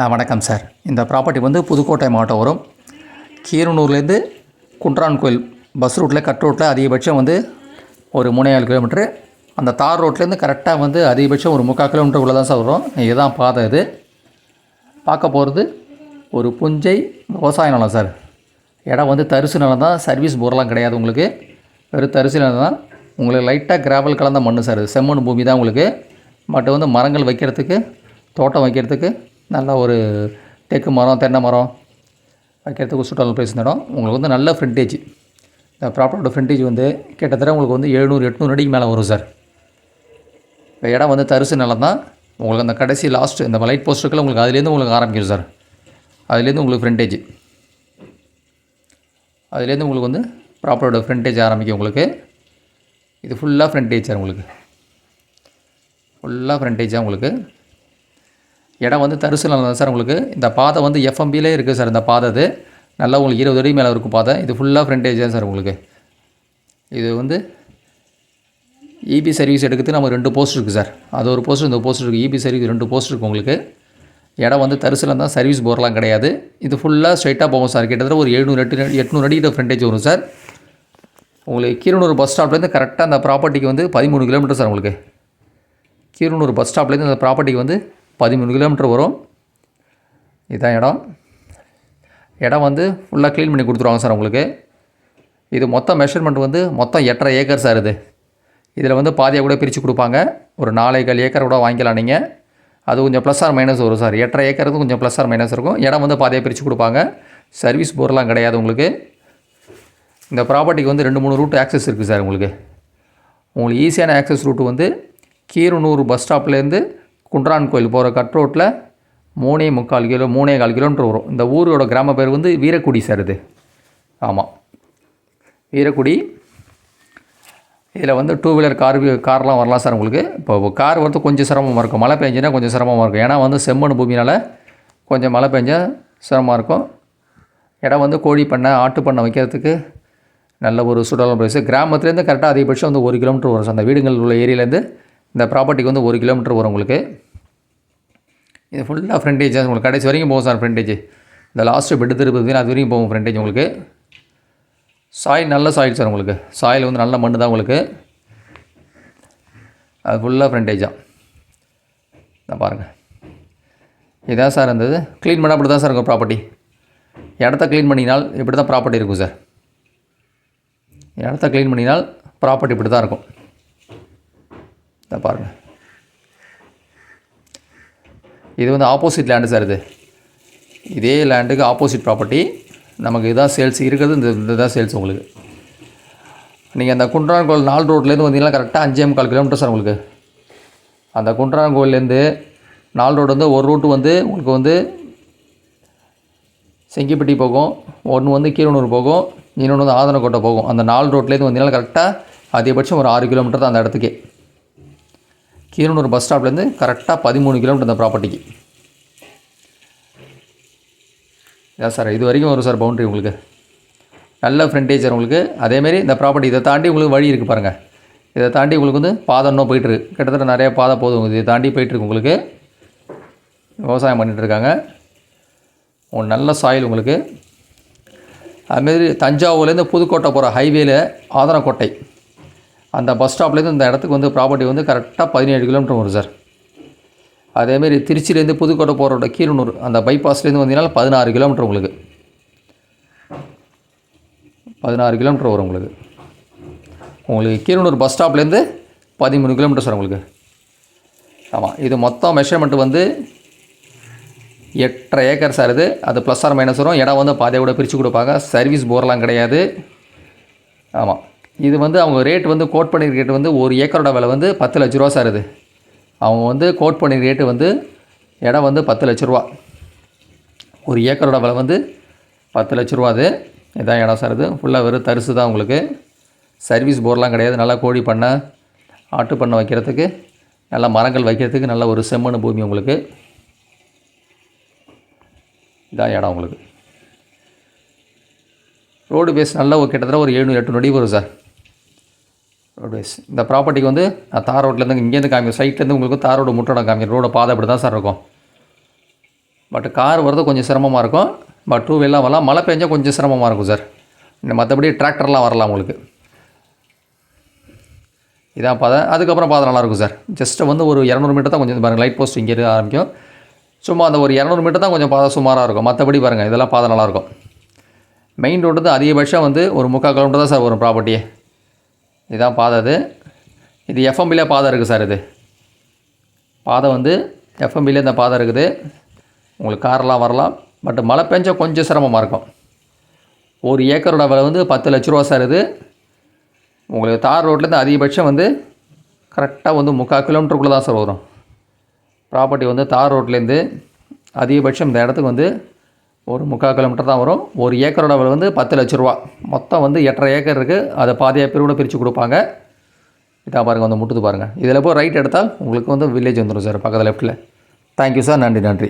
வணக்கம் சார். இந்த ப்ராப்பர்ட்டி வந்து புதுக்கோட்டை மாவட்டம் வரும். கீரனூர்லேருந்து குன்றான் கோயில் பஸ் ரூட்டில் கட் ரோட்டில் அதிகபட்சம் வந்து ஒரு 3.5 கிலோமீட்ரு. அந்த தார் ரோட்லேருந்து கரெக்டாக வந்து அதிகபட்சம் ஒரு 3/4 கிலோமீட்டருக்குள்ளே தான் சார் வரும். இதுதான் பாதை. இது பார்க்க போகிறது ஒரு புஞ்சை விவசாய நிலம் சார். இடம் வந்து தரிசு நிலம் தான், சர்வீஸ் போர்லாம் கிடையாது உங்களுக்கு. வெறும் தரிசு நிலம் தான். உங்களுக்கு லைட்டாக கிராவல் கலந்த மண் சார். செம்மண் பூமி தான் உங்களுக்கு. பட் வந்து மரங்கள் வைக்கிறதுக்கு, தோட்டம் வைக்கிறதுக்கு நல்ல ஒரு தேக்கு மரம், தென்னை மரம் வைக்கிறதுக்கு சுற்றுலா பிளேஸ் இடம். உங்களுக்கு வந்து நல்ல ஃப்ரண்டேஜ். இந்த ப்ராப்பர்ட்டியோட ஃப்ரண்டேஜ் வந்து கிட்டத்தட்ட உங்களுக்கு வந்து 700-800 அடிக்கு மேலே வரும் சார். இந்த இடம் வந்து தரிசு நிலம் தான். உங்களுக்கு அந்த கடைசி லாஸ்ட்டு இந்த லைட் போஸ்ட் இருக்குல்ல, உங்களுக்கு அதுலேருந்து உங்களுக்கு ஆரம்பிக்கும் சார். அதுலேருந்து உங்களுக்கு ஃப்ரண்டேஜ், அதுலேருந்து உங்களுக்கு வந்து ப்ராப்பர்ட்டியோட ஃப்ரண்டேஜ் ஆரம்பிக்கும் உங்களுக்கு. இது ஃபுல்லாக ஃப்ரண்டேஜ் சார். உங்களுக்கு ஃபுல்லாக ஃப்ரண்டேஜாக உங்களுக்கு இடம் வந்து தரிசு நிலம் தான் சார். உங்களுக்கு இந்த பாதை வந்து எஃப்எம்பிலே இருக்குது சார். இந்த பாதை அது நல்லா உங்களுக்கு 20 அடி மேலே இருக்கும் பாதை. இது ஃபுல்லாக ஃப்ரண்டேஜ் தான் சார். உங்களுக்கு இது வந்து இபி சர்வீஸ் எடுக்கிறதுக்கு நம்ம 2 போஸ்ட் இருக்குது சார். அது ஒரு போஸ்ட், இந்த போஸ்ட் இருக்குது. இபி சர்வீஸ் 2 போஸ்ட் இருக்குது உங்களுக்கு. இடம் வந்து தரிசில் தான், சர்வீஸ் போர்லாம் கிடையாது. இது ஃபுல்லாக ஸ்ட்ரைட்டாக போகும் சார். கிட்டத்தட்ட ஒரு 700-800 அடிக்கிட்ட ஃப்ரண்டேஜ் வரும் சார். உங்களுக்கு கீரனூர் பஸ் ஸ்டாப்லேருந்து கரெக்டாக அந்த ப்ராப்பர்ட்டிக்கு வந்து 13 கிலோமீட்டர் சார். உங்களுக்கு கீரனூர் பஸ் ஸ்டாப்லேருந்து அந்த ப்ராப்பர்ட்டிக்கு வந்து 13 கிலோமீட்டர் வரும். இதுதான் இடம். இடம் வந்து ஃபுல்லாக க்ளீன் பண்ணி கொடுத்துருவாங்க சார் உங்களுக்கு. இது மொத்தம் மெஷர்மெண்ட் வந்து மொத்தம் 8.5 ஏக்கர் சார். இதில் வந்து பாதியாக கூட பிரித்து கொடுப்பாங்க. ஒரு 4.25 ஏக்கர் கூட வாங்கிக்கலாம் நீங்கள். அது கொஞ்சம் ப்ளஸ் ஆர் மைனஸ் வரும் சார். 8.5 ஏக்கருக்கு கொஞ்சம் ப்ளஸ் ஆர் மைனஸ் இருக்கும். இடம் வந்து பாதியாக பிரித்து கொடுப்பாங்க. சர்வீஸ் போர்லாம் கிடையாது உங்களுக்கு. இந்த ப்ராப்பர்ட்டிக்கு வந்து 2-3 ரூட் ஆக்சஸ் இருக்குது சார். உங்களுக்கு ஈஸியான ஆக்சஸ் ரூட்டு வந்து கீரனூர் பஸ் ஸ்டாப்லேருந்து குன்றான் கோயில் போகிற கட் ரோட்டில் 3.25 கிலோமீட்டர் வரும். இந்த ஊரோட கிராம பேர் வந்து வீரக்குடி சார். இது ஆமாம், வீரக்குடி. இதில் வந்து 2 வீலர் கார்லாம் வரலாம் சார். உங்களுக்கு இப்போ கார் வரது கொஞ்சம் சிரமமாக இருக்கும். மழை பெஞ்சுன்னா கொஞ்சம் சிரமமாக இருக்கும். ஏன்னா வந்து செம்மண் பூமினால் கொஞ்சம் மழை பெஞ்சால் சிரமமாக இருக்கும். இடம் வந்து கோழி பண்ணை, ஆட்டு பண்ணை வைக்கிறதுக்கு நல்ல ஒரு சுற்றுலா பிளேஸு. கிராமத்துலேருந்து கரெக்டாக அதிகபட்சம் வந்து 1 கிலோமீட்டர் வரும் சார். அந்த வீடுகள் உள்ள ஏரியாலேருந்து இந்த ப்ராப்பர்ட்டிக்கு வந்து 1 கிலோமீட்டர் வரும் உங்களுக்கு. இது ஃபுல்லாக ஃப்ரண்டேஜ் உங்களுக்கு கடைசி வரைக்கும் போகும் சார். ஃப்ரண்டேஜ் இந்த லாஸ்ட்டு பெட்டு திருப்பதி அது வரைக்கும் போகும் ஃப்ரண்டேஜ் உங்களுக்கு. சாயில் நல்ல சாயில் சார். உங்களுக்கு சாயில் வந்து நல்ல மண் தான் உங்களுக்கு. அது ஃபுல்லாக ஃப்ரண்டேஜாக தான் பாருங்கள். இதான் சார் இருந்தது. க்ளீன் பண்ணால் அப்படி தான் சார் இருக்கும் ப்ராப்பர்ட்டி. இடத்த க்ளீன் பண்ணினால் இப்படி தான் ப்ராப்பர்ட்டி இருக்கும் சார். இடத்த க்ளீன் பண்ணினால் ப்ராப்பர்ட்டி இப்படி தான் இருக்கும். இதை பாருங்கள். இது வந்து ஆப்போசிட் லேண்டு சார். இதே லேண்டுக்கு ஆப்போசிட் ப்ராப்பர்ட்டி. நமக்கு இதுதான் சேல்ஸ் இருக்கிறது. இந்த தான் சேல்ஸ் உங்களுக்கு. நீங்கள் அந்த குன்றான் கோயில் 4 ரோட்லேருந்து வந்தீங்கன்னா கரெக்டாக 5.25 கிலோமீட்டர் சார். உங்களுக்கு அந்த குன்றான் கோயிலேருந்து 4 ரோடு வந்து ஒரு ரூட்டு வந்து உங்களுக்கு வந்து செங்கிப்பட்டி போகும், ஒன்று வந்து கீரனூர் போகும், இன்னொன்று வந்து ஆதனக்கோட்டை போகும். அந்த 4 ரோட்லேருந்து வந்தீங்கன்னா கரெக்டாக அதிகபட்சம் ஒரு 6 கிலோமீட்டர் தான் அந்த இடத்துக்கே. கீரனூர் பஸ் ஸ்டாப்லேருந்து கரெக்டாக 13 கிலோமீட்டர் இந்த ப்ராப்பர்ட்டிக்கு. இதான் சார் இது வரைக்கும் வரும் சார் பவுண்ட்ரி உங்களுக்கு. நல்ல ஃப்ரண்டேஜ் சார் உங்களுக்கு. அதேமாரி இந்த ப்ராப்பர்ட்டி இதை தாண்டி உங்களுக்கு வழி இருக்குது பாருங்கள். இதை தாண்டி உங்களுக்கு வந்து பாதை இன்னும் போயிட்டுருக்கு. கிட்டத்தட்ட நிறைய பாதை போதும். இதை தாண்டி போயிட்டுருக்கு உங்களுக்கு. விவசாயம் பண்ணிகிட்ருக்காங்க. ஒரு நல்ல சாயில் உங்களுக்கு. அதுமாரி தஞ்சாவூர்லேருந்து புதுக்கோட்டை போகிற ஹைவேல ஆதனக்கோட்டை அந்த பஸ் ஸ்டாப்லேருந்து இந்த இடத்துக்கு வந்து ப்ராப்பர்ட்டி வந்து கரெக்டாக 17 கிலோமீட்டர் வரும் சார். அதேமாரி திருச்சியிலேருந்து புதுக்கோட்டை போகிறோட கீரனூர் அந்த பைபாஸ்லேருந்து வந்தீங்கன்னா 16 கிலோமீட்டர் உங்களுக்கு. 16 கிலோமீட்டர் வரும் உங்களுக்கு. உங்களுக்கு கீரனூர் பஸ் ஸ்டாப்லேருந்து 13 கிலோமீட்டர் சார் உங்களுக்கு. ஆமாம், இது மொத்தம் மெஷர்மெண்ட் வந்து 8.5 ஏக்கர் சார். அது ப்ளஸ் ஆர் மைனஸ் வரும். இடம் வந்து பாதையை கூட பிரித்து கொடுப்பாங்க. சர்வீஸ் போர்லாம் கிடையாது. ஆமாம், இது வந்து அவங்க ரேட் வந்து கோட் பண்ணியிருக்க ரேட்டு வந்து ஒரு ஏக்கரோட விலை வந்து 10 லட்ச ரூபா சார். அவங்க வந்து கோட் பண்ணியிருக்க ரேட்டு வந்து இடம் வந்து 10 லட்ச ரூபா. ஒரு ஏக்கரோட விலை வந்து 10 லட்ச ரூபா. இதுதான் இடம் சார். ஃபுல்லாக வெறும் தரிசு தான் உங்களுக்கு. சர்வீஸ் போர்லாம் கிடையாது. நல்லா கோழி பண்ணை, ஆட்டு பண்ணை வைக்கிறதுக்கு, நல்லா மரங்கள் வைக்கிறதுக்கு நல்ல ஒரு செம்மண் பூமி உங்களுக்கு. இதான் இடம் உங்களுக்கு. ரோடு பேஸ் நல்லா கிட்டத்தட்ட ஒரு 700-800 அடி வரும் சார். ரோட்வேஸ் இந்த ப்ராப்பர்ட்டிக்கு வந்து தார் ரோட்லேருந்து இங்கேருந்து காமிக்கும். சைட்லேருந்து உங்களுக்கு தார் ரோடு முட்டோட காமிக்கும். ரோட பாதை அப்படி தான் சார் இருக்கும். பட் கார் வரது கொஞ்சம் சிரமமாக இருக்கும். பட் டூ வீலெலாம் வரலாம். மழை பெஞ்சால் கொஞ்சம் சிரமமாக இருக்கும் சார். மற்றபடி டிராக்டர்லாம் வரலாம் உங்களுக்கு. இதான் பாதை. அதுக்கப்புறம் பாதை நல்லாயிருக்கும் சார். ஜஸ்ட்டு வந்து ஒரு 200 மீட்டர் தான் கொஞ்சம் பாருங்கள், லைட் போஸ்ட் இங்கே ஆரம்பிக்கும். சும்மா அந்த ஒரு 200 மீட்டர் தான் கொஞ்சம் பாதை சுமாராக இருக்கும். மற்றபடி பாருங்கள் இதெல்லாம் பாதை நல்லாயிருக்கும். மெயின் ரோடு வந்து அதிகபட்சம் வந்து ஒரு 3/4 கிலோமீட்டர் தான் சார் வரும் ப்ராப்பர்ட்டியே. இதுதான் பாதை. இது எஃப்எம்பிலே பாதை இருக்குது சார். இது பாதை வந்து எஃப்எம்பிலே இந்த பாதை இருக்குது. உங்களுக்கு காரெலாம் வரலாம். பட் மழை பெஞ்சால் கொஞ்சம் சிரமமாக இருக்கும். ஒரு ஏக்கரோட விலை வந்து 10 லட்ச ரூபா சார். இது உங்களுக்கு தார் ரோட்லேருந்து அதிகபட்சம் வந்து கரெக்டாக வந்து 3/4 கிலோமீட்டருக்குள்ளே தான் சார் வரும் ப்ராப்பர்ட்டி. வந்து தார் ரோட்லேருந்து அதிகபட்சம் இந்த இடத்துக்கு வந்து ஒரு 3/4 கிலோமீட்டர் தான் வரும். ஒரு ஏக்கரோட விலை வந்து 10 லட்ச ரூபா. மொத்தம் வந்து 8.5 ஏக்கர் இருக்குது. அதை பாதியாக பேர் கூட பிரித்து கொடுப்பாங்க. இதான் பாருங்கள், வந்து முட்டுது பாருங்கள். இதில் போய் ரைட் எடுத்தால் உங்களுக்கு வந்து வில்லேஜ் வந்துடும் சார் பக்கத்தில் லெஃப்ட்டில். Thank you sir. நன்றி.